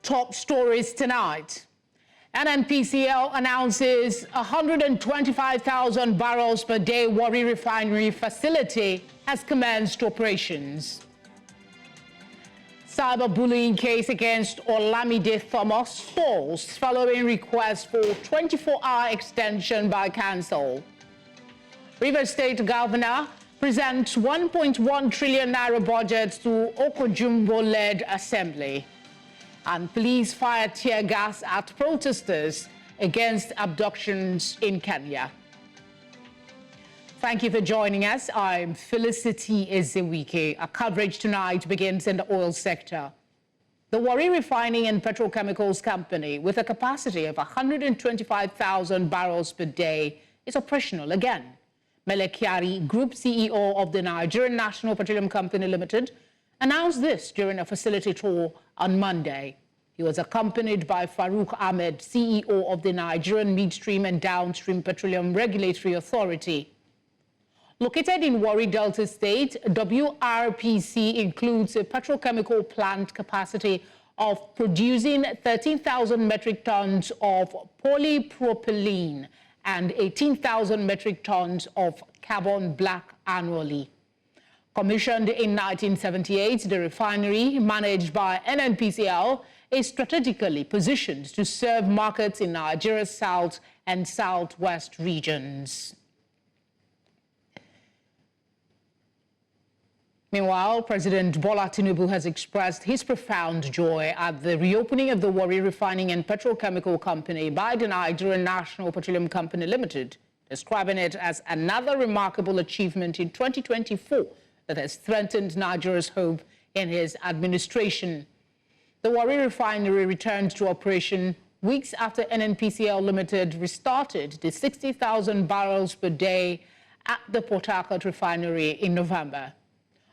top stories tonight. NNPCL announces 125,000 barrels per day Warri Refinery facility has commenced operations. Cyberbullying case against Olamide Thomas falls following request for 24-hour extension by council. Rivers State Governor presents 1.1 trillion naira budget to Oko-Jumbo-led assembly. And police fire tear gas at protesters against abductions in Kenya. Thank you for joining us. I'm Felicity Ezewike. Our coverage tonight begins in the oil sector. The Warri Refining and Petrochemicals Company, with a capacity of 125,000 barrels per day, is operational again. Mele Kyari, Group CEO of the Nigerian National Petroleum Company Limited, announced this during a facility tour on Monday. He was accompanied by Farouk Ahmed, CEO of the Nigerian Midstream and Downstream Petroleum Regulatory Authority. Located in Warri Delta State, WRPC includes a petrochemical plant capacity of producing 13,000 metric tons of polypropylene and 18,000 metric tons of carbon black annually. Commissioned in 1978, the refinery, managed by NNPCL, is strategically positioned to serve markets in Nigeria's south and southwest regions. Meanwhile, President Bola Tinubu has expressed his profound joy at the reopening of the Warri Refining and Petrochemical Company by the Nigerian National Petroleum Company Limited, describing it as another remarkable achievement in 2024 that has strengthened Nigeria's hope in his administration. The Warri Refinery returned to operation weeks after NNPCL Limited restarted the 60,000 barrels per day at the Port Harcourt Refinery in November.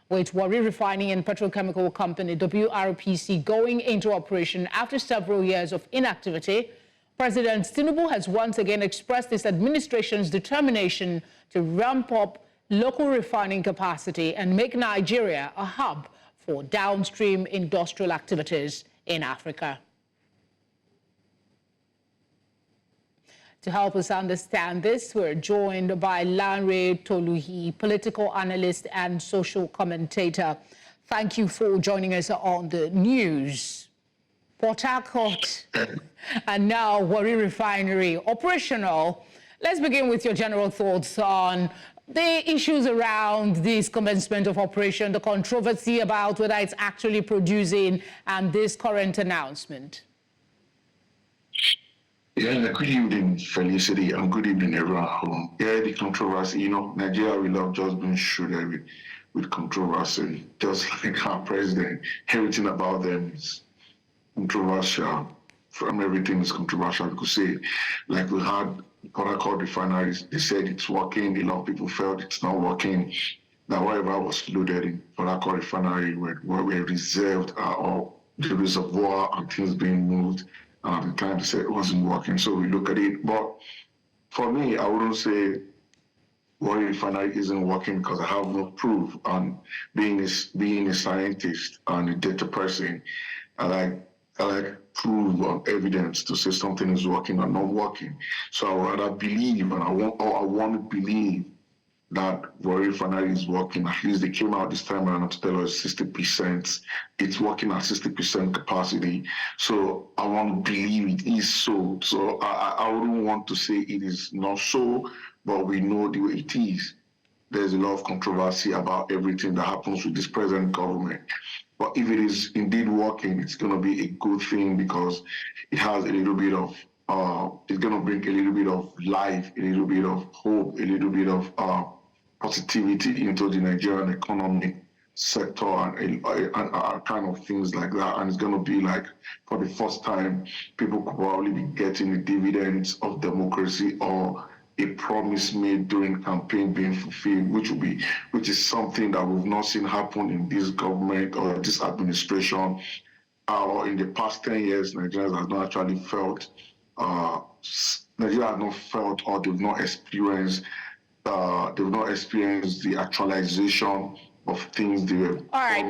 With Warri Refining and Petrochemical Company, WRPC, going into operation after several years of inactivity, President Tinubu has once again expressed his administration's determination to ramp up local refining capacity and make Nigeria a hub for downstream industrial activities in Africa. To help us understand this, we're joined by Lanre Toluhi, political analyst and social commentator. Thank you for joining us on the news. Port Harcourt and now Warri Refinery operational. Let's begin with your general thoughts on the issues around this commencement of operation, the controversy about whether it's actually producing, and this current announcement. Yeah, good evening, Felicity, and good evening, everyone home. Yeah, the controversy, Nigeria, we love just being shrouded with controversy. Just like our president, everything about them is controversial. From everything is controversial. You could say, like we had Port Harcourt refineries, they said it's working. A lot of people felt it's not working. That whatever was loaded in Port Harcourt refinery were reserved or the reservoir and things being moved. At the time, they said it wasn't working, so we look at it. But for me, I wouldn't say Warri Refinery isn't working because I have no proof. And being a scientist and a data person, I like proof or evidence to say something is working or not working. So I would rather believe, and I want to believe that Warri Refinery is working. At least they came out this time around to tell us 60%. It's working at 60% capacity. So I want to believe it is so. So I wouldn't want to say it is not so, but we know the way it is. There's a lot of controversy about everything that happens with this present government. But if it is indeed working, it's going to be a good thing because it has a little bit of, it's going to bring a little bit of life, a little bit of hope, a little bit of positivity into the Nigerian economic sector and kind of things like that. And it's going to be like, for the first time, people could probably be getting the dividends of democracy or a promise made during campaign being fulfilled, which is something that we've not seen happen in this government or this administration. Or in the past 10 years, Nigerians have not actually felt, Nigeria has not felt or they've not experienced the actualization of things they were. All right,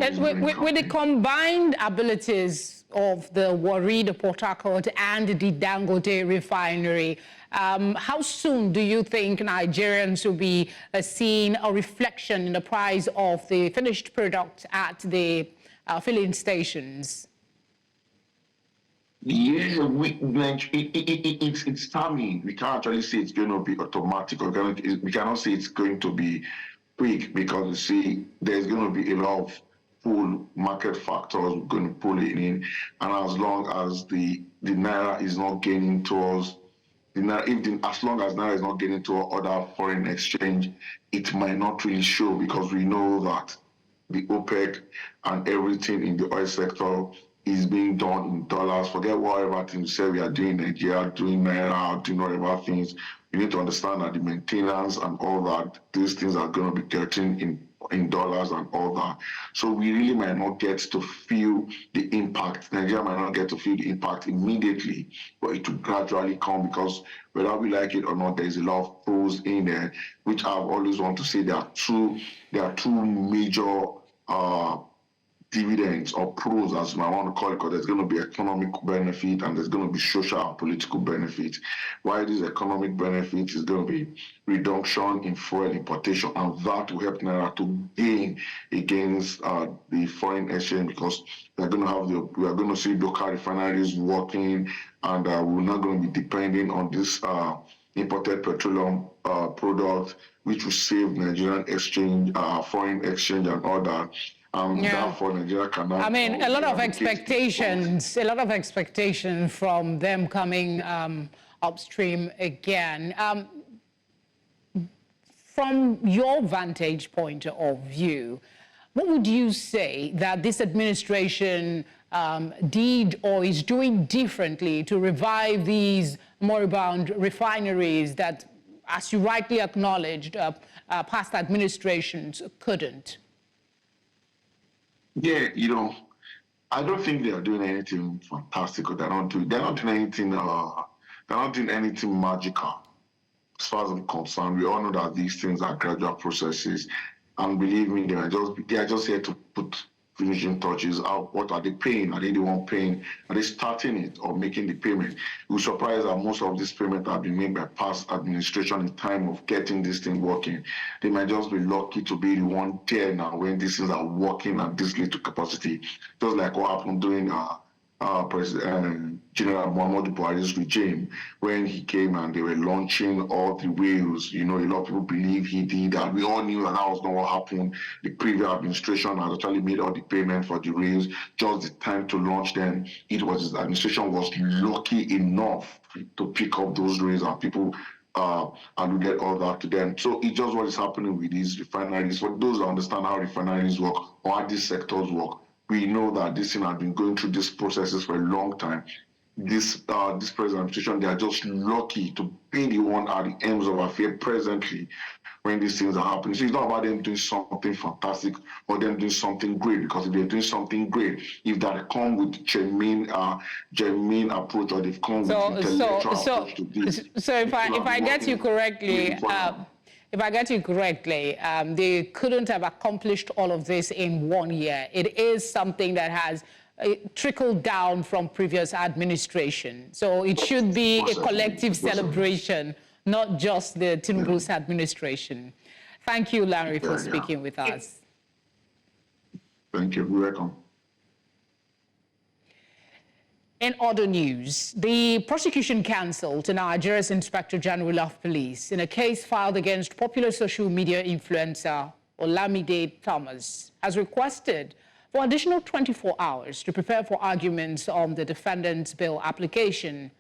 with the combined abilities of the Warri, the Port Harcourt, and the Dangote Refinery. How soon do you think Nigerians will be seeing a reflection in the price of the finished product at the filling stations? Yeah, it's timing. We can't actually say it's going to be automatic, or we cannot say it's going to be quick, because you see, there's going to be a lot of pull market factors going to pull it in, and as long as the naira is not gaining towards as long as naira is not getting to other foreign exchange, it might not really show, because we know that the OPEC and everything in the oil sector is being done in dollars. Forget whatever things say we are doing in Nigeria, doing naira, doing whatever things. You need to understand that the maintenance and all that, these things are going to be getting in dollars and all that. So we really might not get to feel the impact. Nigeria might not get to feel the impact immediately, but it will gradually come, because whether we like it or not, there's a lot of pros in there, which I've always wanted to say there are two major dividends or pros, as I want to call it, because there's going to be economic benefit and there's going to be social and political benefit. Why this economic benefit is going to be reduction in fuel importation, and that will help Naira to gain against the foreign exchange, because we are going to see local refineries working, and we're not going to be depending on this imported petroleum product, which will save Nigerian exchange, foreign exchange, and all that. Therefore, Nigeria cannot. I mean, a lot of expectations from them coming upstream again. From your vantage point of view, what would you say that this administration did or is doing differently to revive these moribund refineries that, as you rightly acknowledged, past administrations couldn't? Yeah, I don't think they are doing anything fantastic, or they're not doing anything magical. As far as I'm concerned, we all know that these things are gradual processes, and believe me, they are just here to put finishing touches out. What are they paying? Are they the one paying? Are they starting it or making the payment? We're surprised that most of these payments have been made by past administration in time of getting this thing working. They might just be lucky to be the one there now when these things are working at this little capacity. Just like what happened during President General Muhammadu Buhari's regime, when he came and they were launching all the wheels. A lot of people believe he did that. We all knew that was not what happened. The previous administration had actually made all the payment for the rails. Just the time to launch them, his administration was lucky enough to pick up those rails, and people and we get all that to them. So it's just what is happening with these refineries. For those that understand how refineries work or how these sectors work, we know that this thing has been going through these processes for a long time. This present administration, they are just lucky to be the one at the ends of affair presently when these things are happening. So it's not about them doing something fantastic or them doing something great, because if they're doing something great, if they come with genuine approach, or they've come with intellectual approach to this. So if I get you correctly, they couldn't have accomplished all of this in 1 year. It is something that has trickled down from previous administration. So it should be a collective celebration, not just the Tinubu's administration. Thank you, Larry, for speaking with us. Thank you. You're welcome. In other news, the prosecution cancelled Nigeria's Inspector General of Police in a case filed against popular social media influencer Olamide Thomas, has requested for additional 24 hours to prepare for arguments on the defendant's bail application.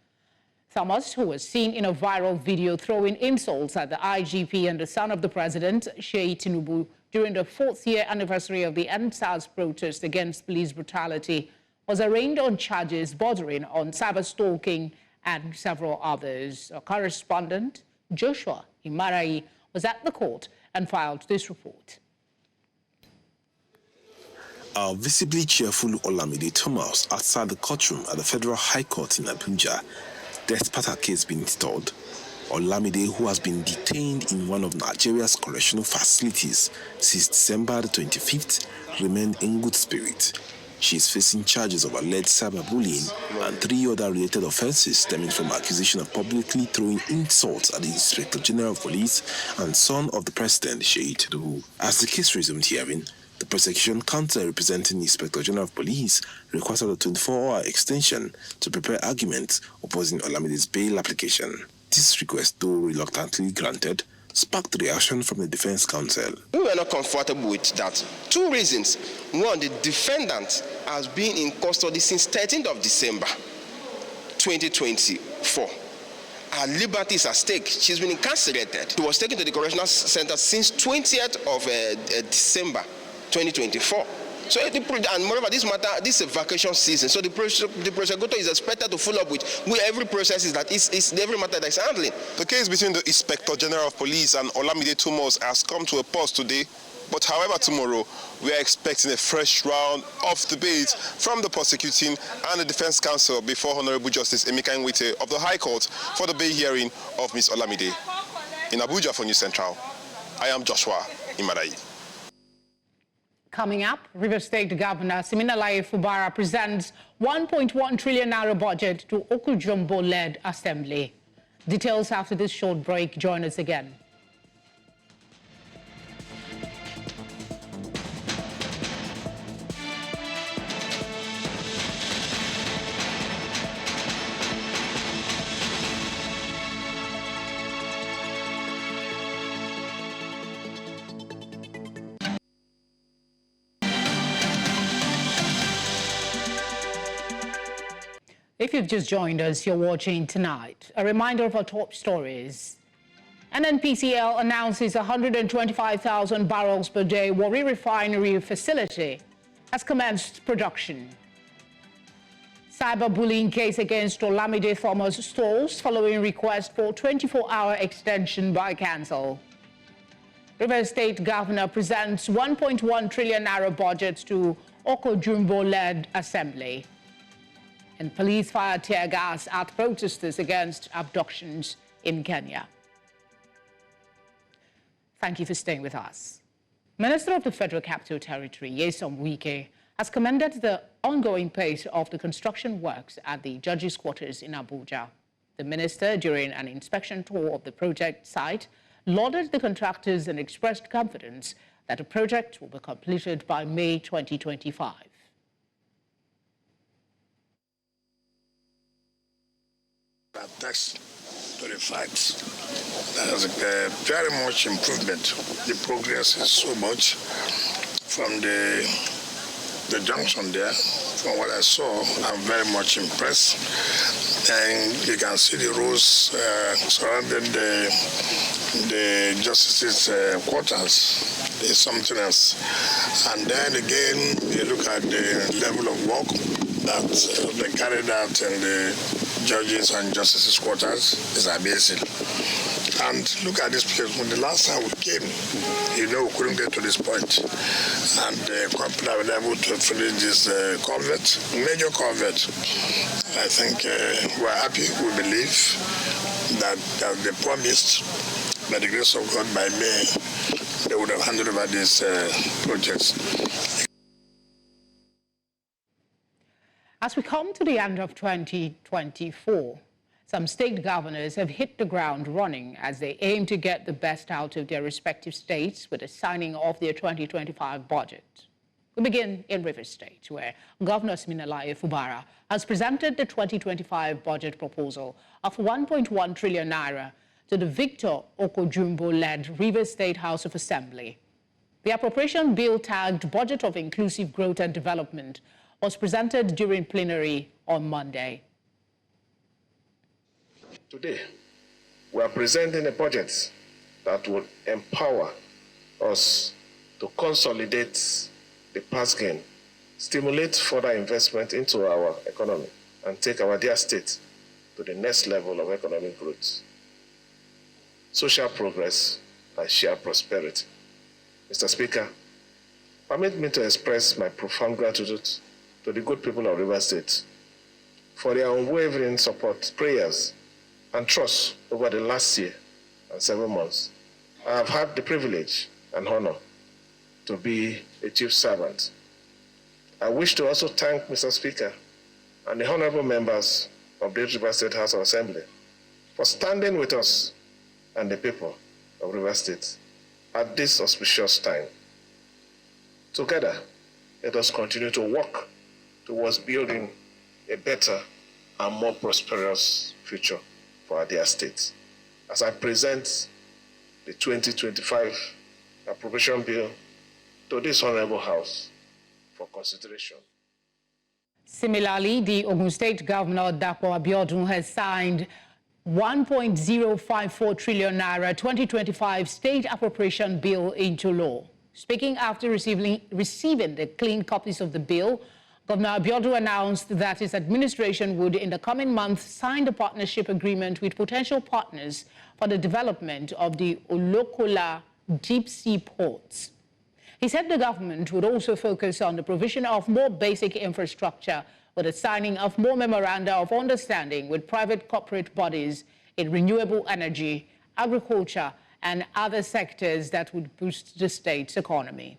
Thomas, who was seen in a viral video throwing insults at the IGP and the son of the president, Sheyi Tinubu, during the 4th-year anniversary of the NSAS protest against police brutality, was arraigned on charges bordering on cyber stalking and several others. Our correspondent, Joshua Imarayi, was at the court and filed this report. Our visibly cheerful Olamide Thomas outside the courtroom at the Federal High Court in Abuja, despite her case being installed. Olamide, who has been detained in one of Nigeria's correctional facilities since December the 25th, remained in good spirit. She is facing charges of alleged cyberbullying and 3 other related offences stemming from accusation of publicly throwing insults at the Inspector General of Police and son of the President, Sheyi Tinubu. As the case resumed hearing, the prosecution counsel representing the Inspector General of Police requested a 24-hour extension to prepare arguments opposing Olamide's bail application. This request, though reluctantly granted, sparked reaction from the defense counsel. We were not comfortable with that. 2 reasons. One, the defendant has been in custody since 13th of December 2024. Her liberty is at stake. She's been incarcerated. She was taken to the correctional center since 20th of December 2024. So, and moreover, this is a vacation season, so the prosecutor is expected to follow up with every process is every matter that is handling. The case between the Inspector General of Police and Olamide Thomas has come to a pause today, but however, tomorrow we are expecting a fresh round of debate from the prosecuting and the defense counsel before Honorable Justice Emeka Nwite of the High Court for the bail hearing of Ms. Olamide. In Abuja for News Central, I am Joshua Imadayi. Coming up, River State Governor Siminalayi Fubara presents 1.1 trillion naira budget to Oko-Jumbo-led assembly. Details after this short break. Join us again. If you've just joined us, you're watching Tonight. A reminder of our top stories. NNPCL announces 125,000 barrels per day Warri Refinery facility has commenced production. Cyberbullying case against Olamide Thomas stalls following request for 24-hour extension by council. River State Governor presents 1.1 trillion naira budget to Oko-Jumbo-led assembly. And police fire tear gas at protesters against abductions in Kenya. Thank you for staying with us. Minister of the Federal Capital Territory, Nyesom Wike, has commended the ongoing pace of the construction works at the Judges' Quarters in Abuja. The minister, during an inspection tour of the project site, lauded the contractors and expressed confidence that the project will be completed by May 2025. That's to the facts. There's very much improvement. The progress is so much from the junction there. From what I saw, I'm very much impressed. And you can see the rows surrounding the justices' quarters. There's something else. And then again, you look at the level of work that they carried out in the judges and justices' quarters is amazing. And look at this place. When the last time we came, we couldn't get to this point. And the company was able to finish this culvert, major culvert. I think we're happy. We believe that as they promised, by the grace of God, by May, they would have handed over these projects. As we come to the end of 2024, some state governors have hit the ground running as they aim to get the best out of their respective states with the signing of their 2025 budget. We begin in River State, where Governor Siminalayi Fubara has presented the 2025 budget proposal of 1.1 trillion naira to the Victor Oko-Jumbo-led River State House of Assembly. The appropriation bill tagged Budget of Inclusive Growth and Development was presented during plenary on Monday. Today, we are presenting a budget that will empower us to consolidate the past gain, stimulate further investment into our economy, and take our dear state to the next level of economic growth, social progress, and shared prosperity. Mr. Speaker, permit me to express my profound gratitude to the good people of River State for their unwavering support, prayers, and trust over the last year and 7 months. I have had the privilege and honor to be a chief servant I wish to also thank Mr. Speaker and the honorable members of the Rivers State House of Assembly for standing with us and the people of Rivers State at this auspicious time. Together, let us continue to work towards building a better and more prosperous future for our dear state. As I present the 2025 appropriation bill to this honorable House for consideration. Similarly, the Ogun State Governor, Dapo Abiodun, has signed 1.054 trillion naira 2025 state appropriation bill into law. Speaking after receiving the clean copies of the bill, Governor Abiodun announced that his administration would, in the coming months, sign the partnership agreement with potential partners for the development of the Olokola deep-sea ports. He said the government would also focus on the provision of more basic infrastructure with the signing of more memoranda of understanding with private corporate bodies in renewable energy, agriculture, and other sectors that would boost the state's economy.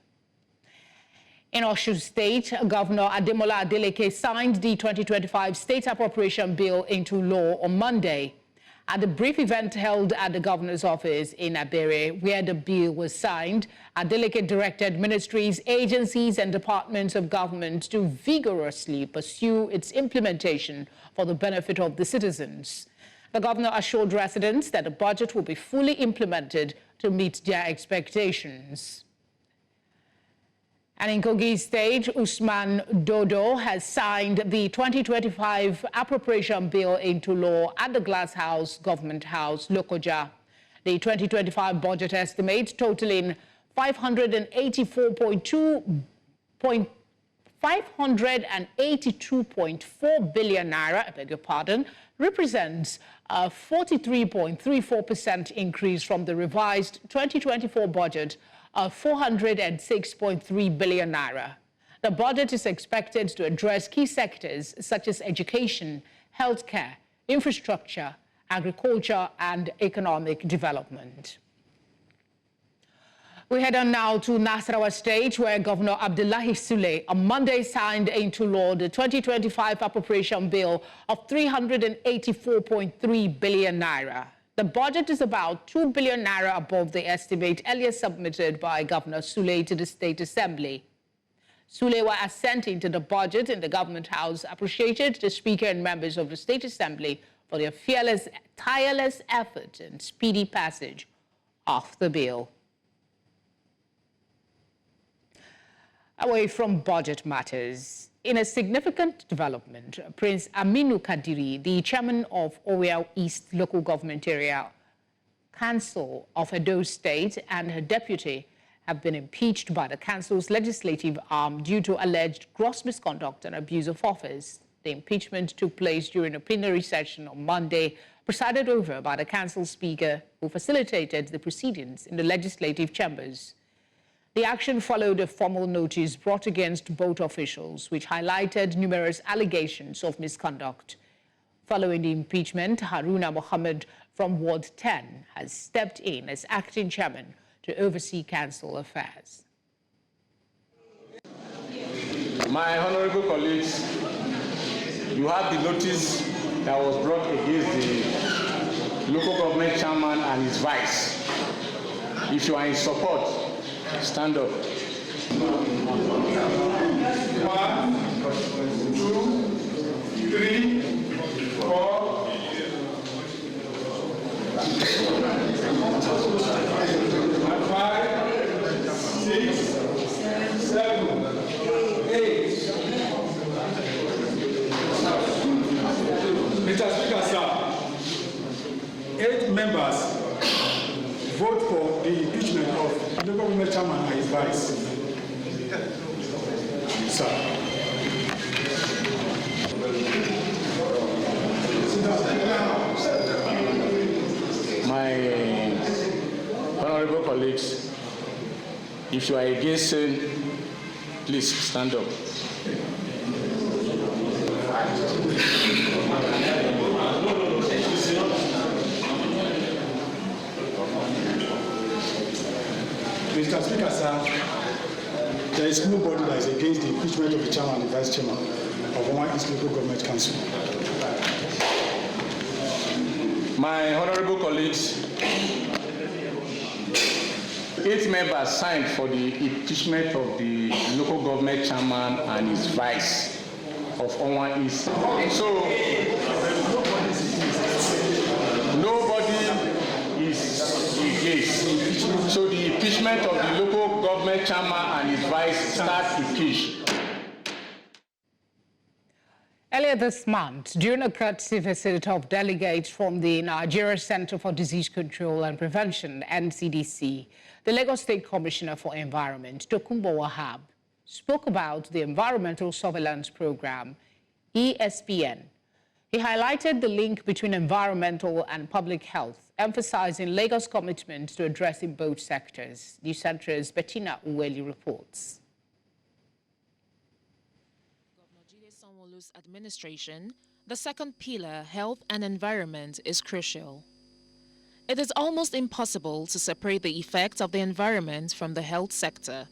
In Osun State, Governor Ademola Adeleke signed the 2025 state appropriation bill into law on Monday. At the brief event held at the governor's office in Abere, where the bill was signed, Adeleke directed ministries, agencies, and departments of government to vigorously pursue its implementation for the benefit of the citizens. The governor assured residents that the budget will be fully implemented to meet their expectations. And in Kogi State, Usman Dodo has signed the 2025 appropriation bill into law at the Glass House, Government House, Lokoja. The 2025 budget estimates totaling 582.4 billion naira, I beg your pardon, represents a 43.34% increase from the revised 2024 budget of 406.3 billion naira. The budget is expected to address key sectors such as education, healthcare, infrastructure, agriculture, and economic development. We head on now to Nasarawa State, where Governor Abdullahi Sule on Monday signed into law the 2025 appropriation bill of 384.3 billion naira. The budget is about 2 billion naira above the estimate earlier submitted by Governor Sule to the State Assembly. Sule, while assenting to the budget in the Government House, appreciated the Speaker and members of the State Assembly for their fearless, tireless effort and speedy passage of the bill. Away from budget matters, in a significant development, Prince Aminu Kadiri, the chairman of Owerri East Local Government Area Council of Edo State, and her deputy have been impeached by the council's legislative arm due to alleged gross misconduct and abuse of office. The impeachment took place during a plenary session on Monday, presided over by the council speaker, who facilitated the proceedings in the legislative chambers. The action followed a formal notice brought against both officials, which highlighted numerous allegations of misconduct. Following the impeachment, Haruna Mohammed from Ward 10 has stepped in as acting chairman to oversee council affairs. My honorable colleagues, you have the notice that was brought against the local government chairman and his vice. If you are in support, stand up. 1, 2, 3, 4. 5, 6, 7, 8. Mr. Speaker, sir, 8 members vote for the impeachment of the government chairman and his vice. Sir. My honorable colleagues, if you are against sin, please stand up. Mr. Speaker, sir, there is nobody that is against the impeachment of the chairman and the vice chairman of Owan East Local Government Council. My honorable colleagues, 8 members signed for the impeachment of the local government chairman and his vice of Owan East. So, nobody is engaged. So the impeachment of the local government chairman and his vice start impeached. Earlier this month, during a courtesy visit of delegates from the Nigeria Center for Disease Control and Prevention, NCDC, the Lagos State Commissioner for Environment, Tokunbo Wahab, spoke about the Environmental Surveillance Program, ESPN. He highlighted the link between environmental and public health, emphasizing Lagos' commitment to addressing both sectors. News Center's Bettina Uweli reports. Administration, the second pillar, health and environment, is crucial. It is almost impossible to separate the effects of the environment from the health sector.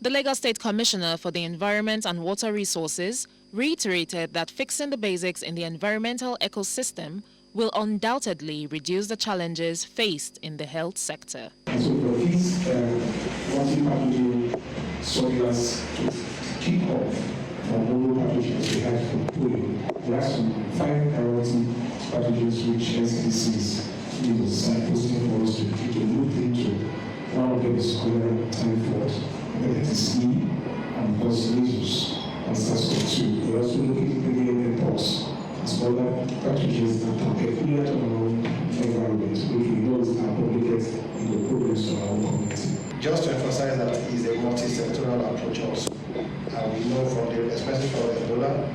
The Lagos State Commissioner for the Environment and Water Resources reiterated that fixing the basics in the environmental ecosystem will undoubtedly reduce the challenges faced in the health sector. And so for this multi-pathogen surveillance to keep off from all pathogens we have from polio, we have some 5 priority pathogens which NCDC is signposting for us to look into. One of them is cholera, typhoid, then it is E, and plus measles, and SARS-CoV-2. We're also looking at mpox as other pathogens that are peculiar to our own environment, which we know is our public health in the progress of our community. Just to emphasize that it is a multi-sectoral approach also. We know from the, especially for Ebola,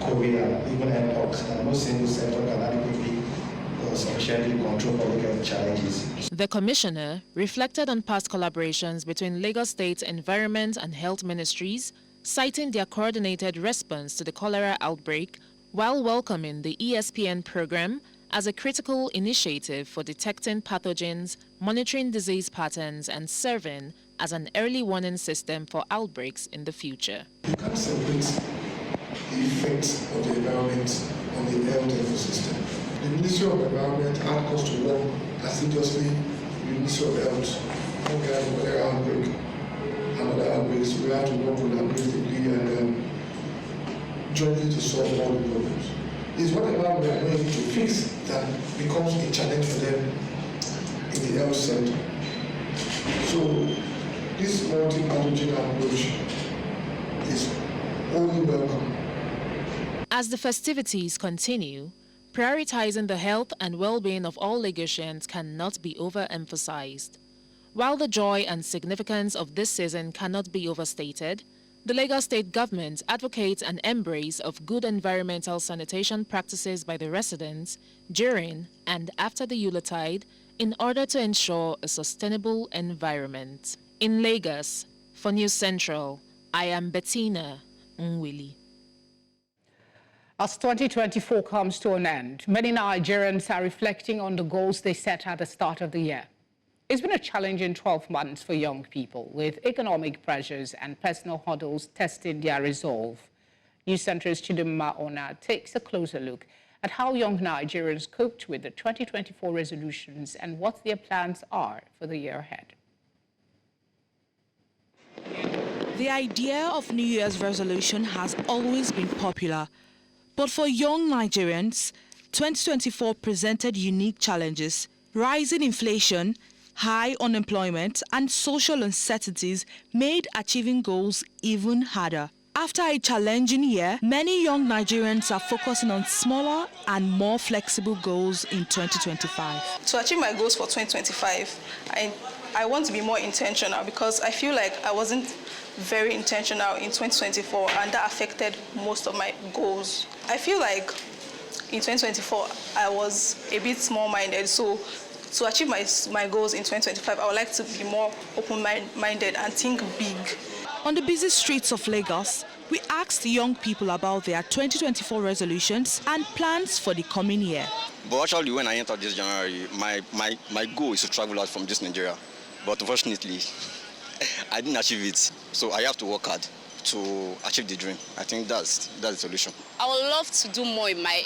COVID, and even mpox, that no single sector can adequately or sufficiently control public health challenges. The Commissioner reflected on past collaborations between Lagos State Environment and Health Ministries, citing their coordinated response to the cholera outbreak, while welcoming the ESPN program as a critical initiative for detecting pathogens, monitoring disease patterns, and serving as an early warning system for outbreaks in the future. You can't separate the effects of the environment on the health ecosystem. The Ministry of Environment asked us to work assiduously with the Ministry of Health. When we have a cholera outbreak and other outbreaks, we have to work collaboratively and jointly to solve all the problems. It's whatever we are going to fix that becomes a challenge for them in the health sector. So this multi-pathogen approach is only welcome. As the festivities continue, prioritizing the health and well-being of all Lagosians cannot be overemphasized. While the joy and significance of this season cannot be overstated, the Lagos State government advocates an embrace of good environmental sanitation practices by the residents during and after the Yuletide in order to ensure a sustainable environment. In Lagos, for News Central, I am Bettina Nwili. As 2024 comes to an end, many Nigerians are reflecting on the goals they set at the start of the year. It's been a challenging 12 months for young people, with economic pressures and personal hurdles testing their resolve. News Center's Chidimma Ona takes a closer look at how young Nigerians coped with the 2024 resolutions and what their plans are for the year ahead. The idea of New Year's resolution has always been popular, but for young Nigerians, 2024 presented unique challenges. Rising inflation, high unemployment, and social uncertainties made achieving goals even harder. After a challenging year, many young Nigerians are focusing on smaller and more flexible goals in 2025. To achieve my goals for 2025, I want to be more intentional because I feel like I wasn't very intentional in 2024 and that affected most of my goals. I feel like in 2024 I was a bit small-minded, so to achieve my goals in 2025, I would like to be more open-minded and think big. On the busy streets of Lagos, we asked young people about their 2024 resolutions and plans for the coming year. But actually, when I entered this January, my goal is to travel out from this Nigeria. But unfortunately, I didn't achieve it, so I have to work hard to achieve the dream. I think that's the solution. I would love to do more in my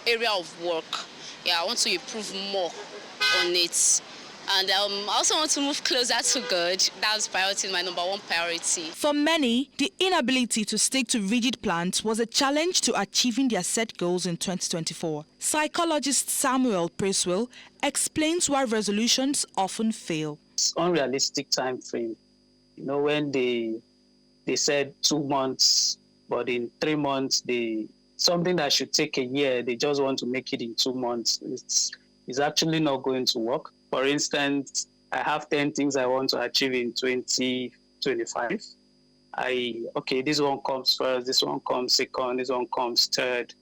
area of work. Yeah, I want to improve more on it. And I also want to move closer to God. That's priority, my number one priority. For many, the inability to stick to rigid plans was a challenge to achieving their set goals in 2024. Psychologist Samuel Preswell explains why resolutions often fail. It's unrealistic time frame. You know, when they said 2 months, but in 3 months, something that should take a year, they just want to make it in 2 months. It's actually not going to work. For instance, I have 10 things I want to achieve in 2025. This one comes first, this one comes second, this one comes third.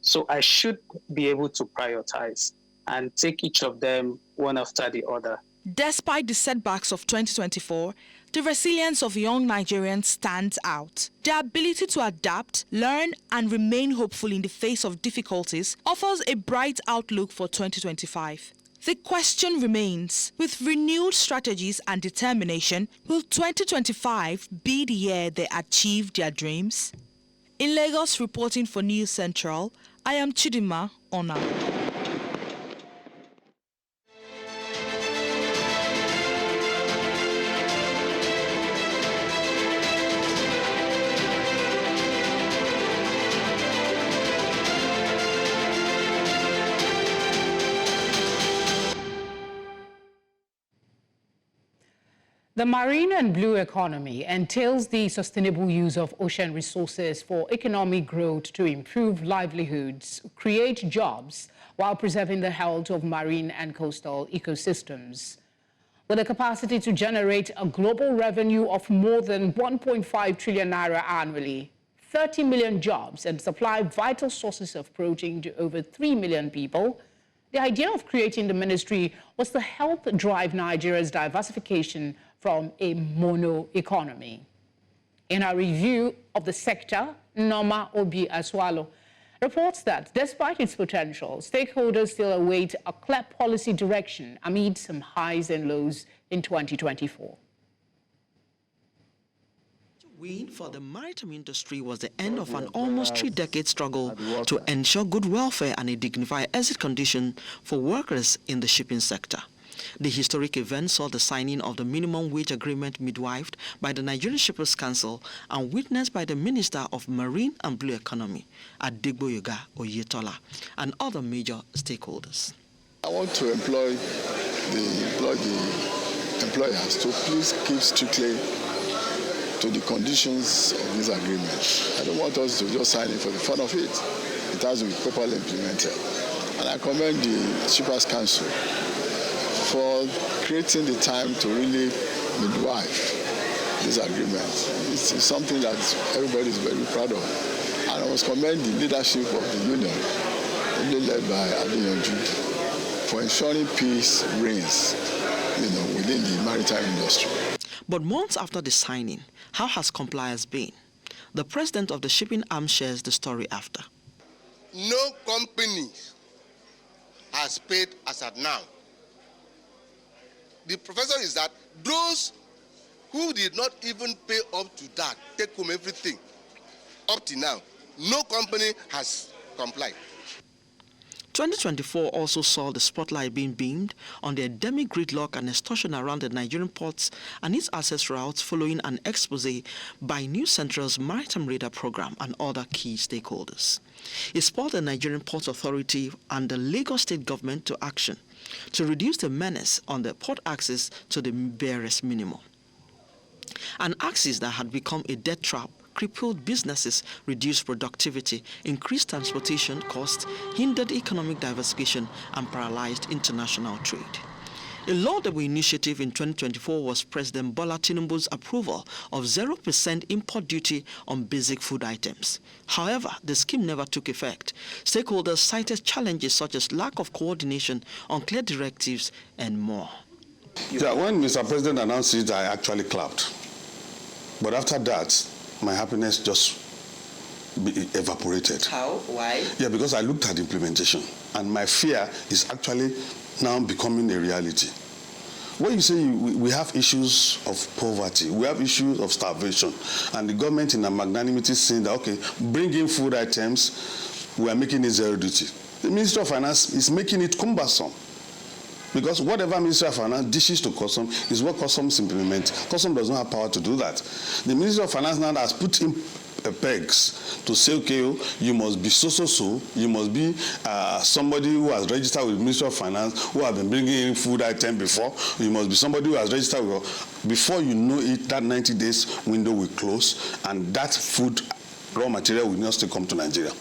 So I should be able to prioritize and take each of them one after the other. Despite the setbacks of 2024, the resilience of young Nigerians stands out. Their ability to adapt, learn, and remain hopeful in the face of difficulties offers a bright outlook for 2025. The question remains, with renewed strategies and determination, will 2025 be the year they achieve their dreams? In Lagos, reporting for News Central, I am Chidima Ona. The marine and blue economy entails the sustainable use of ocean resources for economic growth to improve livelihoods, create jobs, while preserving the health of marine and coastal ecosystems. With a capacity to generate a global revenue of more than 1.5 trillion naira annually, 30 million jobs, and supply vital sources of protein to over 3 million people, the idea of creating the ministry was to help drive Nigeria's diversification from a mono economy. In a review of the sector, Norma Obi Aswalo reports that despite its potential, stakeholders still await a clear policy direction amid some highs and lows in 2024. Win for the maritime industry was the end of an almost 3-decade struggle to ensure good welfare and a dignified exit condition for workers in the shipping sector. The historic event saw the signing of the minimum wage agreement midwifed by the Nigerian Shippers Council and witnessed by the Minister of Marine and Blue Economy, Adegboyega Oyetola, and other major stakeholders. I want to implore the employers to please keep strictly to the conditions of this agreement. I don't want us to just sign it for the fun of it. It has to be properly implemented. And I commend the Shippers Council for creating the time to really midwife this agreement. It's something that everybody is very proud of. And I must commend the leadership of the union, led by Adeyanju, for ensuring peace reigns, within the maritime industry. But months after the signing, how has compliance been? The president of the shipping arm shares the story after. No company has paid as at now. The professor is that those who did not even pay up to that, take home everything, up to now, no company has complied. 2024 also saw the spotlight being beamed on the endemic gridlock and extortion around the Nigerian ports and its access routes following an expose by News Central's Maritime Radar program and other key stakeholders. It spurred the Nigerian Ports Authority and the Lagos State government to action to reduce the menace on the port access to the barest minimum. An axis that had become a death trap crippled businesses, reduced productivity, increased transportation costs, hindered economic diversification, and paralyzed international trade. A laudable initiative in 2024 was President Bola Tinubu's approval of 0% import duty on basic food items. However, the scheme never took effect. Stakeholders cited challenges such as lack of coordination, unclear directives, and more. Yeah, when Mr. President announced it, I actually clapped. But after that, my happiness just evaporated. How? Why? Yeah, because I looked at the implementation, and my fear is actually now becoming a reality. when you say we have issues of poverty, we have issues of starvation, and the government in a magnanimity saying that, okay, bring in food items, we are making it zero duty. The Ministry of Finance is making it cumbersome. Because whatever Ministry of Finance dishes to custom is what customs implement. Custom does not have power to do that. The Ministry of Finance now has put in pegs to say, okay, you must be so, you must be somebody who has registered with the Ministry of Finance, who have been bringing in food item before. You must be somebody who has registered with, before you know it, that 90 days window will close, and that food raw material will not still come to Nigeria.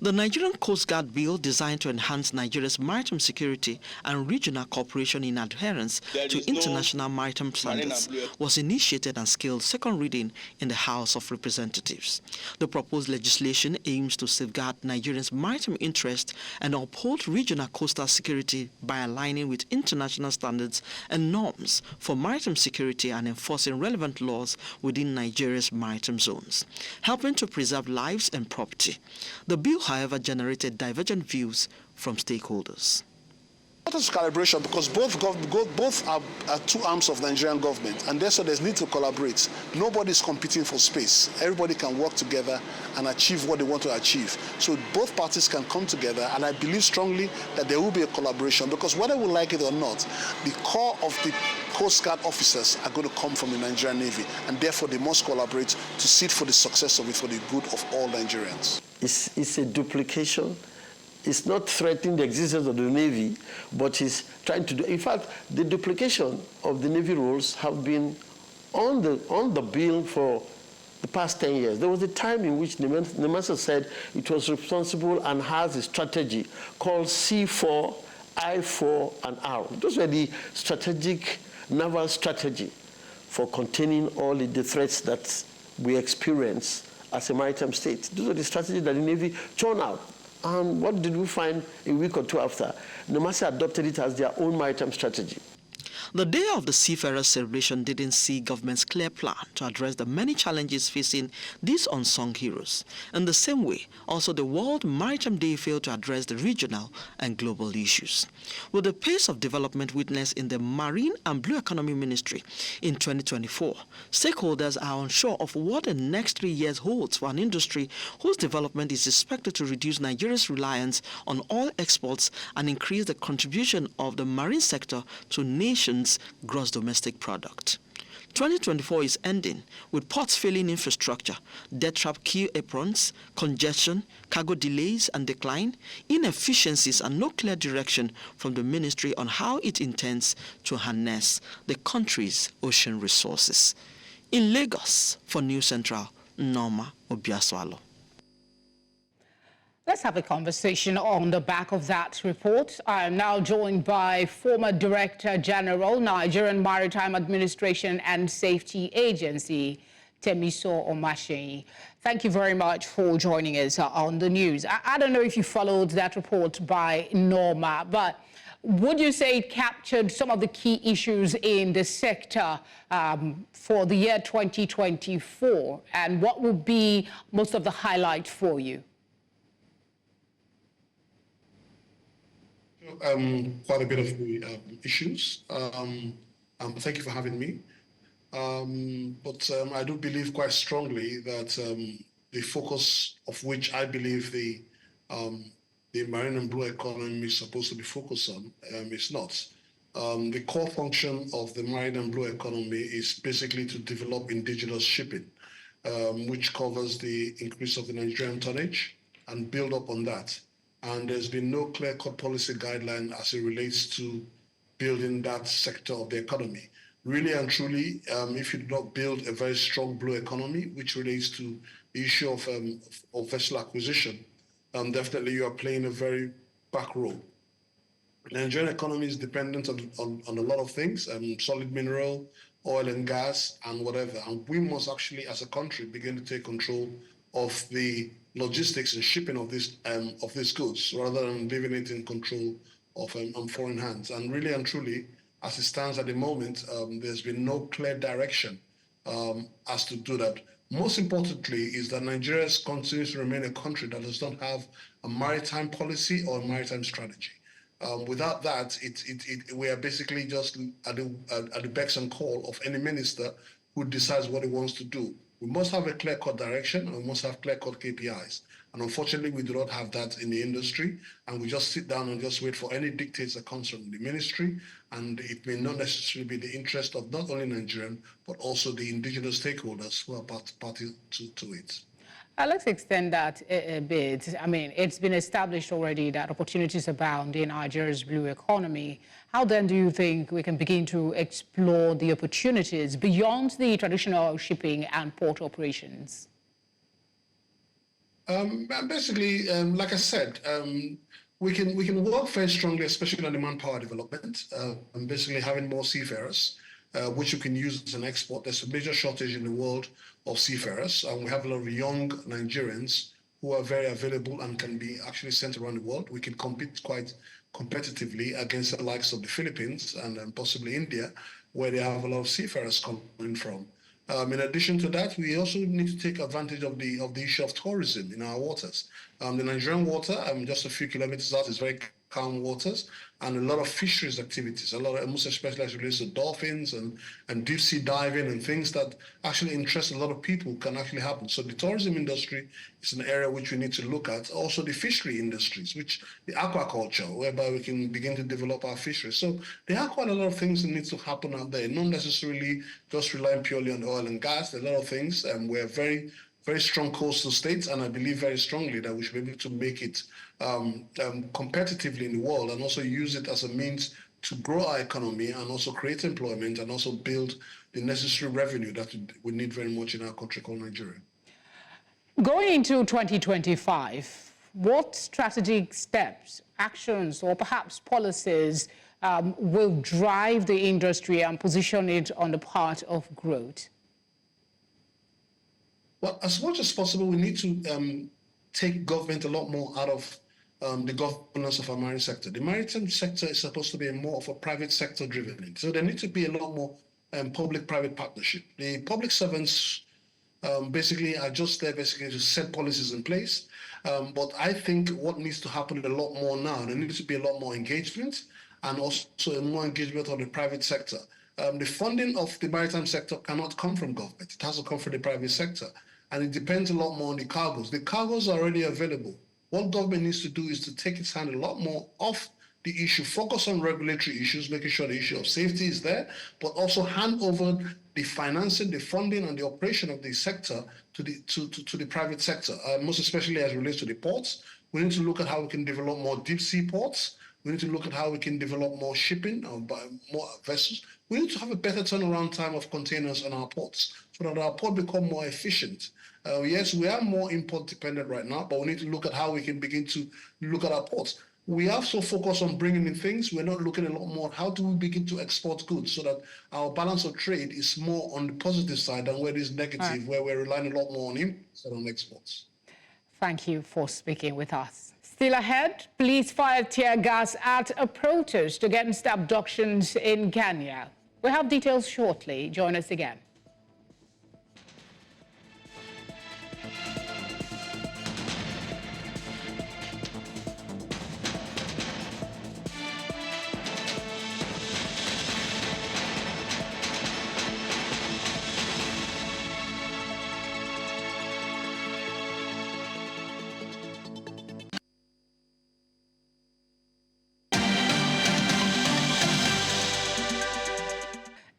The Nigerian Coast Guard Bill, designed to enhance Nigeria's maritime security and regional cooperation in adherence to international maritime standards, was initiated and scaled second reading in the House of Representatives. The proposed legislation aims to safeguard Nigerians' maritime interests and uphold regional coastal security by aligning with international standards and norms for maritime security and enforcing relevant laws within Nigeria's maritime zones, helping to preserve lives and property. The bill, however, generated divergent views from stakeholders. What is calibration? Because both are two arms of the Nigerian government, and therefore there's need to collaborate. Nobody's competing for space. Everybody can work together and achieve what they want to achieve. So both parties can come together, and I believe strongly that there will be a collaboration, because whether we like it or not, the core of the Coast Guard officers are going to come from the Nigerian Navy, and therefore they must collaborate to see for the success of it for the good of all Nigerians. It's a duplication. It's not threatening the existence of the Navy, but it's trying to do. In fact, the duplication of the Navy roles have been on the bill for the past 10 years. There was a time in which Nemasa said it was responsible and has a strategy called C4, I4, and R. Those were the strategic naval strategy for containing all the threats that we experience as a maritime state. Those are the strategies that the Navy churned out. And what did we find a week or two after? Nemasa adopted it as their own maritime strategy. The Day of the Seafarers celebration didn't see government's clear plan to address the many challenges facing these unsung heroes. In the same way, also the World Maritime Day failed to address the regional and global issues. With the pace of development witnessed in the Marine and Blue Economy Ministry in 2024, stakeholders are unsure of what the next 3 years holds for an industry whose development is expected to reduce Nigeria's reliance on oil exports and increase the contribution of the marine sector to nations' gross domestic product. 2024 is ending with ports failing infrastructure, debt-trapped quay aprons, congestion, cargo delays and decline, inefficiencies, and no clear direction from the ministry on how it intends to harness the country's ocean resources. In Lagos, for News Central, Norma Obiaswalo. Let's have a conversation on the back of that report. I am now joined by former Director General, Nigerian Maritime Administration and Safety Agency, Temiso Omasheyi. Thank you very much for joining us on the news. I don't know if you followed that report by Norma, but would you say it captured some of the key issues in the sector for the year 2024? And what will be most of the highlights for you? Quite a bit of the issues. Thank you for having me. But I do believe quite strongly that the focus of which I believe the marine and blue economy is supposed to be focused on is not. The core function of the marine and blue economy is basically to develop indigenous shipping, which covers the increase of the Nigerian tonnage and build up on that. And there's been no clear-cut policy guideline as it relates to building that sector of the economy. Really and truly, if you do not build a very strong blue economy, which relates to the issue of vessel acquisition, definitely you are playing a very back role. The Nigerian economy is dependent on a lot of things, solid mineral, oil and gas, and whatever. And we must actually, as a country, begin to take control of the logistics and shipping of these goods, rather than leaving it in control of foreign hands. And really and truly, as it stands at the moment, there's been no clear direction as to do that. Most importantly is that Nigeria continues to remain a country that does not have a maritime policy or a maritime strategy. Without that, we are basically just at the beck and call of any minister who decides what he wants to do. We must have a clear-cut direction, and we must have clear-cut KPIs. And unfortunately, we do not have that in the industry, and we just sit down and just wait for any dictates that comes from the ministry, and it may not necessarily be the interest of not only Nigerian, but also the indigenous stakeholders who are party to it. Let's extend that a bit. I mean, it's been established already that opportunities abound in Nigeria's blue economy. How then do you think we can begin to explore the opportunities beyond the traditional shipping and port operations? Basically, like I said, we can work very strongly, especially on the manpower development, and basically having more seafarers, which you can use as an export. There's a major shortage in the world of seafarers, and we have a lot of young Nigerians who are very available and can be actually sent around the world. We can compete quite competitively against the likes of the Philippines and possibly India, where they have a lot of seafarers coming from. In addition to that, we also need to take advantage of the issue of tourism in our waters. The Nigerian water, just a few kilometers out, is very calm waters, and a lot of fisheries activities, most especially as it relates to dolphins and deep sea diving and things that actually interest a lot of people can actually happen. So the tourism industry is an area which we need to look at. Also the fishery industries, the aquaculture, whereby we can begin to develop our fisheries. So there are quite a lot of things that need to happen out there, not necessarily just relying purely on oil and gas. There are a lot of things, and we're very strong coastal states, and I believe very strongly that we should be able to make it competitively in the world and also use it as a means to grow our economy and also create employment and also build the necessary revenue that we need very much in our country called Nigeria. Going into 2025, what strategic steps, actions, or perhaps policies will drive the industry and position it on the path of growth? Well, as much as possible, we need to take government a lot more out of the governance of our maritime sector. The maritime sector is supposed to be more of a private sector driven. So there needs to be a lot more public-private partnership. The public servants basically are just there to set policies in place. But I think what needs to happen a lot more now, there needs to be a lot more engagement and also more engagement on the private sector. The funding of the maritime sector cannot come from government. It has to come from the private sector. And it depends a lot more on the cargoes. The cargoes are already available. What government needs to do is to take its hand a lot more off the issue, focus on regulatory issues, making sure the issue of safety is there, but also hand over the financing, the funding, and the operation of the sector to the private sector, most especially as it relates to the ports. We need to look at how we can develop more deep sea ports. We need to look at how we can develop more shipping, more vessels. We need to have a better turnaround time of containers on our ports so that our port become more efficient. Yes, we are more import dependent right now, but we need to look at how we can begin to look at our ports. We are so focused on bringing in things, we're not looking a lot more at how do we begin to export goods so that our balance of trade is more on the positive side than where it is negative, where we're relying a lot more on imports than on exports. Thank you for speaking with us. Still ahead, police fired tear gas at a protest against abductions in Kenya. We'll have details shortly. Join us again.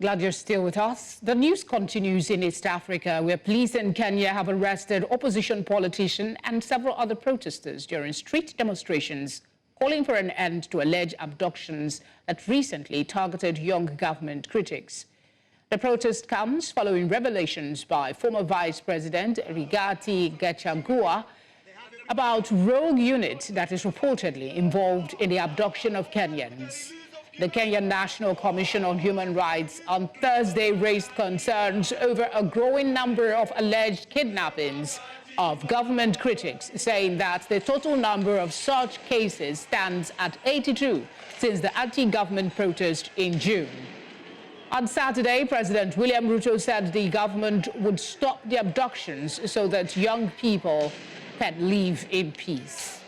Glad you're still with us. The news continues in East Africa, where police in Kenya have arrested opposition politicians and several other protesters during street demonstrations calling for an end to alleged abductions that recently targeted young government critics. The protest comes following revelations by former Vice President Rigathi Gachagua about rogue unit that is reportedly involved in the abduction of Kenyans. The Kenyan National Commission on Human Rights on Thursday raised concerns over a growing number of alleged kidnappings of government critics, saying that the total number of such cases stands at 82 since the anti-government protest in June. On Saturday, President William Ruto said the government would stop the abductions so that young people can live in peace.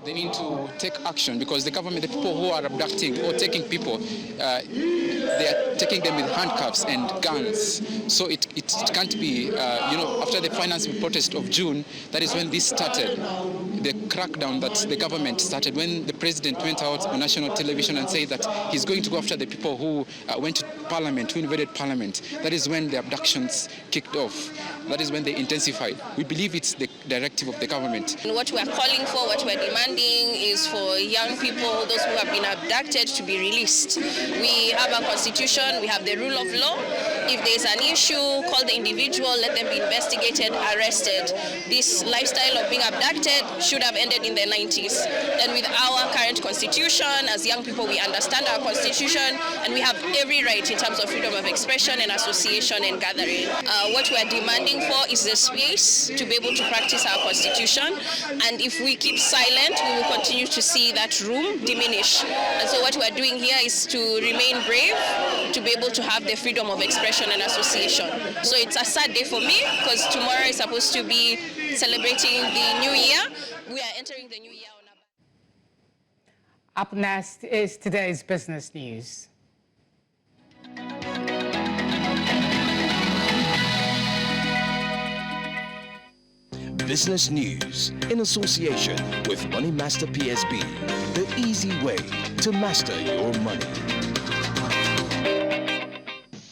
they need to take action, because the government, the people who are abducting or taking people, they are taking them with handcuffs and guns. So it can't be, after the financing protest of June, that is when this started, the crackdown that the government started, when the president went out on national television and said that he's going to go after the people who went to parliament, who invaded parliament. That is when the abductions kicked off. That is when they intensified. We believe it's the directive of the government. And what we are calling for, what we are demanding is for young people, those who have been abducted, to be released. We have a constitution, we have the rule of law. If there is an issue, call the individual, let them be investigated, arrested. This lifestyle of being abducted should have ended in the 90s. And with our current constitution, as young people, we understand our constitution, and we have every right in terms of freedom of expression and association and gathering. What we are demanding for is the space to be able to practice our constitution, and if we keep silent, we will continue to see that room diminish. And so what we are doing here is to remain brave, to be able to have the freedom of expression and association. So it's a sad day for me, because tomorrow is supposed to be celebrating the new year. We are entering the new year. Up next is today's business news. Business News in association with Money Master PSB, the easy way to master your money.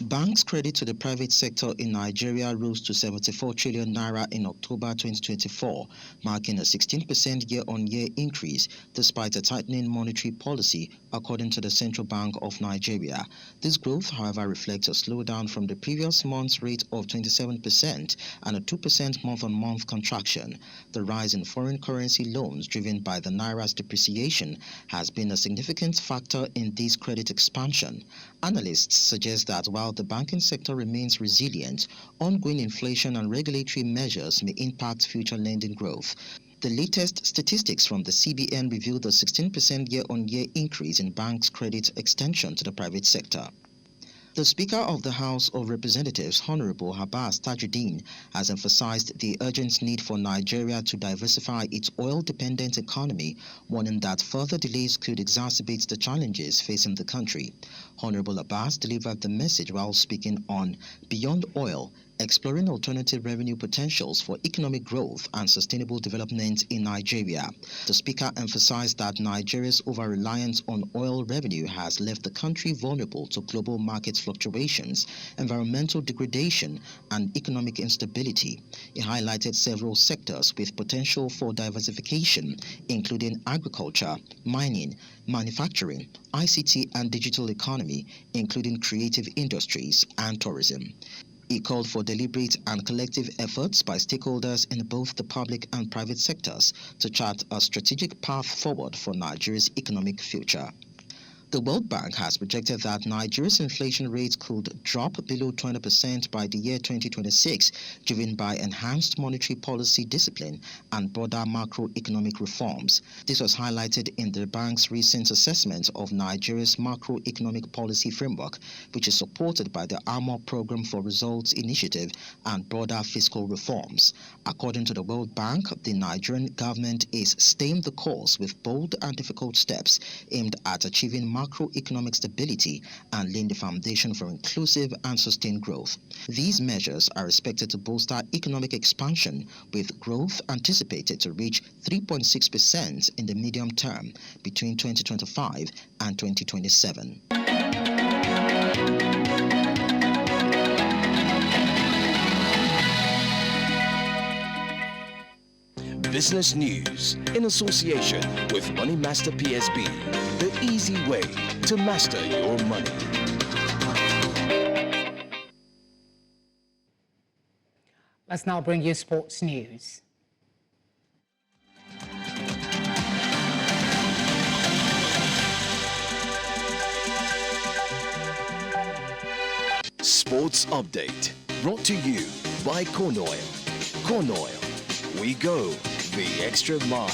Banks' credit to the private sector in Nigeria rose to 74 trillion naira in October 2024, marking a 16% year-on-year increase despite a tightening monetary policy, according to the Central Bank of Nigeria. This growth, however, reflects a slowdown from the previous month's rate of 27% and a 2% month-on-month contraction. The rise in foreign currency loans driven by the naira's depreciation has been a significant factor in this credit expansion. Analysts suggest that while the banking sector remains resilient, ongoing inflation and regulatory measures may impact future lending growth. The latest statistics from the CBN revealed a 16% year-on-year increase in banks' credit extension to the private sector. The Speaker of the House of Representatives, Honorable Abbas Tajuddin, has emphasized the urgent need for Nigeria to diversify its oil-dependent economy, warning that further delays could exacerbate the challenges facing the country. Honorable Abbas delivered the message while speaking on Beyond Oil, exploring alternative revenue potentials for economic growth and sustainable development in Nigeria. The Speaker emphasized that Nigeria's over-reliance on oil revenue has left the country vulnerable to global market fluctuations, environmental degradation, and economic instability. He highlighted several sectors with potential for diversification, including agriculture, mining, manufacturing, ICT and digital economy, including creative industries and tourism. He called for deliberate and collective efforts by stakeholders in both the public and private sectors to chart a strategic path forward for Nigeria's economic future. The World Bank has projected that Nigeria's inflation rate could drop below 20% by the year 2026, driven by enhanced monetary policy discipline and broader macroeconomic reforms. This was highlighted in the bank's recent assessment of Nigeria's macroeconomic policy framework, which is supported by the Armor Program for Results Initiative and broader fiscal reforms. According to the World Bank, the Nigerian government is staying the course with bold and difficult steps aimed at achieving macroeconomic stability and laying the foundation for inclusive and sustained growth. These measures are expected to bolster economic expansion, with growth anticipated to reach 3.6% in the medium term between 2025 and 2027. Business News in association with Money Master PSB, the easy way to master your money. Let's now bring you sports news. Sports Update, brought to you by Corn Oil. Corn Oil, we go the extra mile.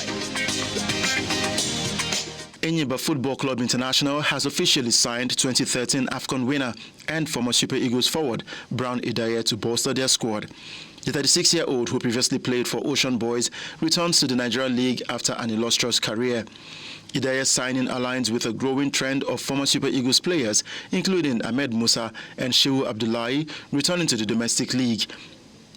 Enyimba Football Club International has officially signed 2013 AFCON winner and former Super Eagles forward Brown Idaya to bolster their squad. The 36-year-old, who previously played for Ocean Boys, returns to the Nigerian League after an illustrious career. Idaye's signing aligns with a growing trend of former Super Eagles players, including Ahmed Musa and Shehu Abdullahi, returning to the domestic league.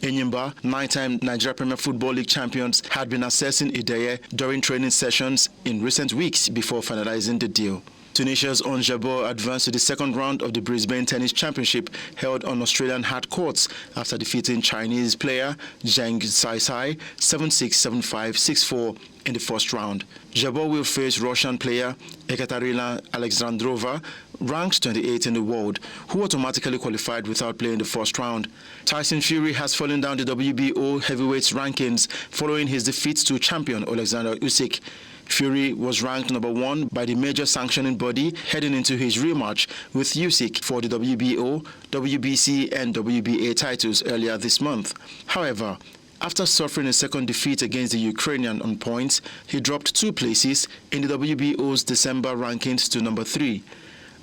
Enyimba, 9-time Nigeria Premier Football League champions, had been assessing Idaye during training sessions in recent weeks before finalizing the deal. Tunisia's On Jabeur advanced to the second round of the Brisbane Tennis Championship held on Australian hard courts after defeating Chinese player Zheng Saisai 7-6, 7-5, 6-4 in the first round. Jabeur will face Russian player Ekaterina Alexandrova, ranked 28 in the world, who automatically qualified without playing the first round. Tyson Fury has fallen down the WBO heavyweights rankings following his defeat to champion Alexander Usyk. Fury was ranked number 1 by the major sanctioning body heading into his rematch with Usyk for the WBO, WBC and WBA titles earlier this month. However, after suffering a second defeat against the Ukrainian on points, he dropped 2 places in the WBO's December rankings to number 3.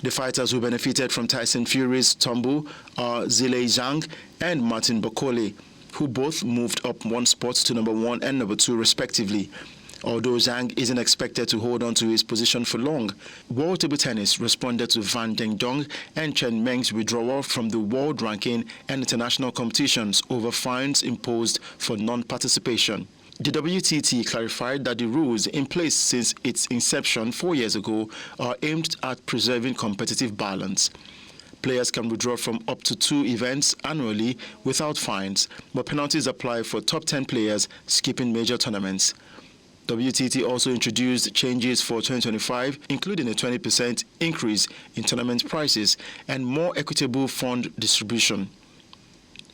The fighters who benefited from Tyson Fury's tumble are Zhilei Zhang and Martin Bokole, who both moved up 1 spot to number 1 and number 2 respectively. Although Zhang isn't expected to hold on to his position for long, World Table Tennis responded to Van Dengdong and Chen Meng's withdrawal from the world ranking and international competitions over fines imposed for non-participation. The WTT clarified that the rules in place since its inception 4 years ago are aimed at preserving competitive balance. Players can withdraw from up to 2 events annually without fines, but penalties apply for top 10 players skipping major tournaments. WTT also introduced changes for 2025, including a 20% increase in tournament prices and more equitable fund distribution.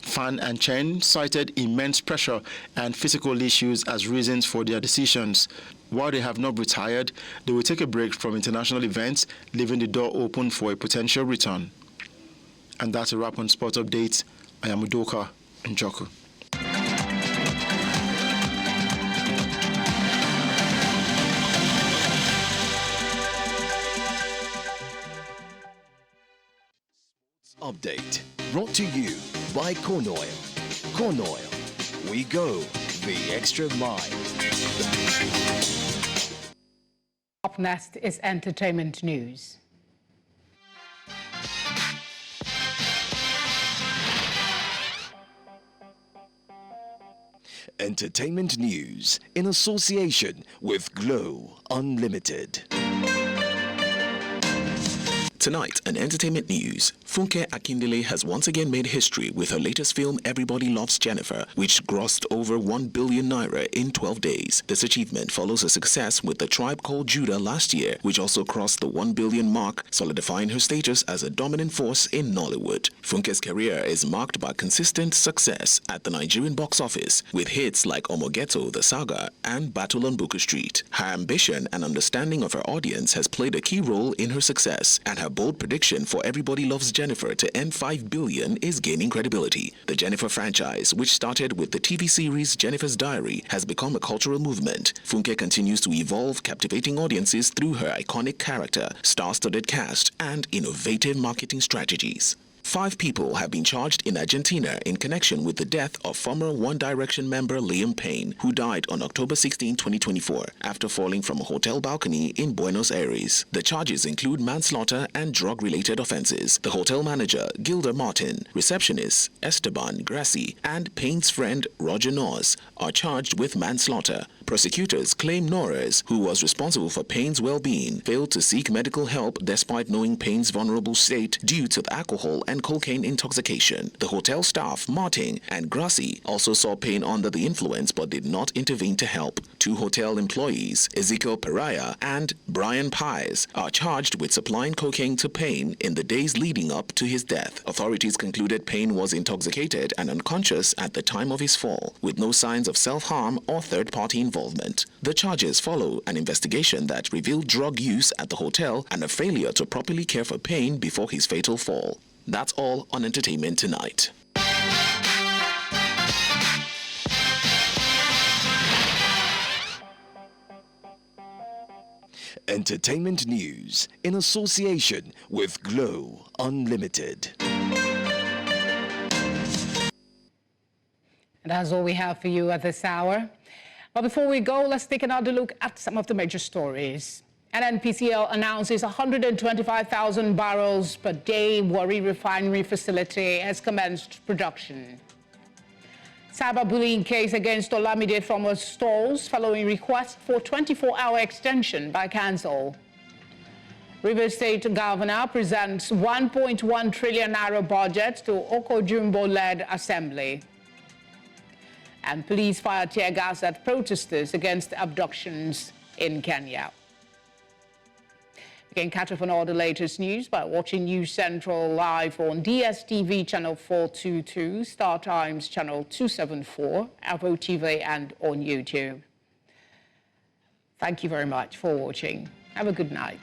Fan and Chen cited immense pressure and physical issues as reasons for their decisions. While they have not retired, they will take a break from international events, leaving the door open for a potential return. And that's a wrap on Sport Update. I am Udoka Njoku. Update brought to you by Corn Oil. Corn Oil, we go the extra mile. Up next is entertainment news. Entertainment news in association with Glow Unlimited. Tonight, in entertainment news, Funke Akindele has once again made history with her latest film, Everybody Loves Jennifer, which grossed over 1 billion naira in 12 days. This achievement follows a success with The Tribe Called Judah last year, which also crossed the 1 billion mark, solidifying her status as a dominant force in Nollywood. Funke's career is marked by consistent success at the Nigerian box office, with hits like Omogeto, The Saga, and Battle on Booker Street. Her ambition and understanding of her audience has played a key role in her success, and her bold prediction for Everybody Loves Jennifer to end 5 billion is gaining credibility. The Jennifer franchise, which started with the TV series Jennifer's Diary, has become a cultural movement. Funke continues to evolve, captivating audiences through her iconic character, star-studded cast, and innovative marketing strategies. 5 people have been charged in Argentina in connection with the death of former One Direction member Liam Payne, who died on October 16, 2024, after falling from a hotel balcony in Buenos Aires. The charges include manslaughter and drug-related offenses. The hotel manager, Gilda Martin, receptionist Esteban Grassi, and Payne's friend Roger Noz are charged with manslaughter. Prosecutors claim Norris, who was responsible for Payne's well-being, failed to seek medical help despite knowing Payne's vulnerable state due to the alcohol and cocaine intoxication. The hotel staff, Martin and Grassi, also saw Payne under the influence but did not intervene to help. 2 hotel employees, Ezekiel Peraya and Brian Pies, are charged with supplying cocaine to Payne in the days leading up to his death. Authorities concluded Payne was intoxicated and unconscious at the time of his fall, with no signs of self-harm or third-party involvement. The charges follow an investigation that revealed drug use at the hotel and a failure to properly care for Payne before his fatal fall. That's all on Entertainment Tonight. Entertainment news in association with Glow Unlimited. That's all we have for you at this hour. But before we go, let's take another look at some of the major stories. NNPCL announces 125,000 barrels per day Warri Refinery facility has commenced production. Cyberbullying case against Olamide Thomas stalls following request for 24-hour extension by council. Rivers State Governor presents 1.1 trillion naira budget to Oko-Jumbo-led assembly. And police fire tear gas at protesters against abductions in Kenya. You can catch up on all the latest news by watching News Central live on DSTV channel 422, Star Times channel 274, Apple TV and on YouTube. Thank you very much for watching. Have a good night.